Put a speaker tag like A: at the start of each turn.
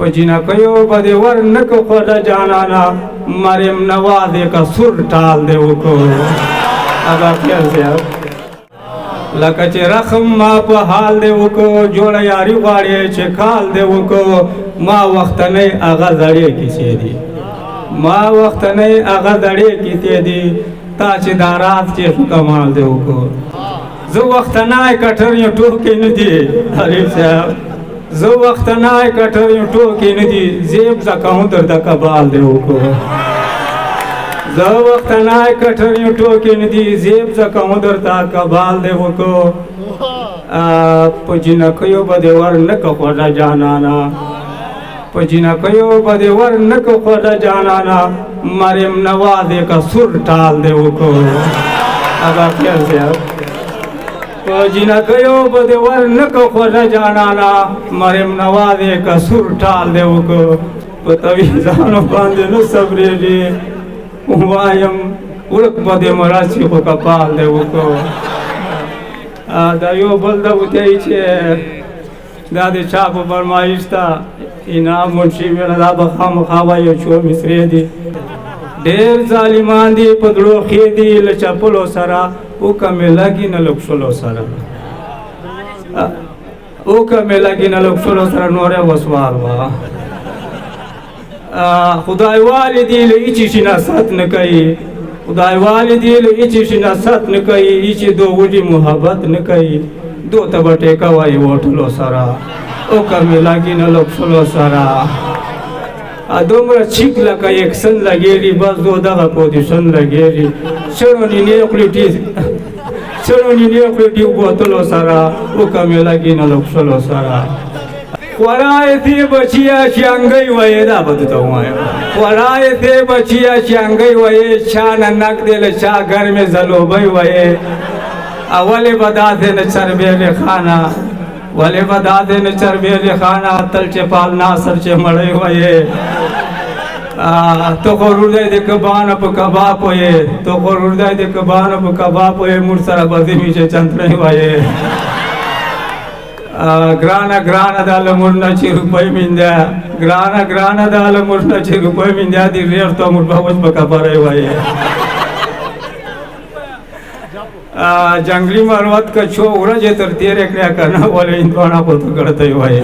A: پجینا کیو بدی ورنک خود جانانا مریم نوازے کا سر ٹال دے وکو اگا خیال سے لکه چې رخم ما په حال دی وکړو جوړه یاري غواړې چې کال دی وکړو ما وختنۍ هغه زړې کیسې دي ما وختنۍ هغه زړې کیسې دي تا چې دا راز چې څه کمال دی وکړو زه وختنی کټر یم ټوکې نه دي حریف صاحب زه وختنی کټر یم ټوکې نه دي زیب زکهو درته کبال دی وکړو زه وختنی کټر یم ټوکې نه دي زیب زکهو درته کبال دی وکړو په جنکیو به دې ورنکه خوږه جانانا په جنکیو به دې ورنکه خوږه جانانا مریم نوازې کا سر ټال دی وکړو هغه خیال صاحب په جنکیو به دې ورنکه خوږه جانانا مریم نوازې کا سر ټال دی وکړو په تویزانو باندې نه صبرېږي وایم ورک به دې مراسي خو کپال دی وکړو دا یو بل ده وتی چې دا د چا په فرمایش ته انعام منشي ویله دا به خامخا وایو چې مصرې دي ډېر ظالمان دي په زړو ښې دي له چپلو سره وکمې لګي نه له کښلو سره وکمې لګي نه له کښلو سره نوری وسوال وه خدای والدی له هیڅ شي نصحت نه کوي خدای والدی له هیڅ شي نصحت نه کوي هیڅ دو وږي محبت نه کوي دو ته به ټیکه وایي وټلو سره وکمې لګي نه له کښلو سره دومره چیک لکه یکسن لګېږي بس دو دغه پوزیشن لګېږي چړونې نه خوري ټي بوتلو سره وکمې لګي نه له کښلو سره خورای تی بچیا شانګي وای دا به ته وایم خورای تی بچیا شانګي وای چا ننک دل چا گھر میں زلوبای وای اول بدات نه چربې خانه ولې بدات نه چربې خانه تل چې پال ناصر چې مړی وای تو خورور دې کبان په کباب وای تو خورور دې کبان په کباب وای مور سره بځې می چې چنترې وای گرانا گرانا دال مرنا چی روپای مینده گرانا گرانا دال مرنا چی روپای مینده دی ریر تو مر باوش بکا پاره وای جنگلی مروت کا چھو اڑا جے تر تیرے کریا کرنا والے انتوانا کو تو کرتے وای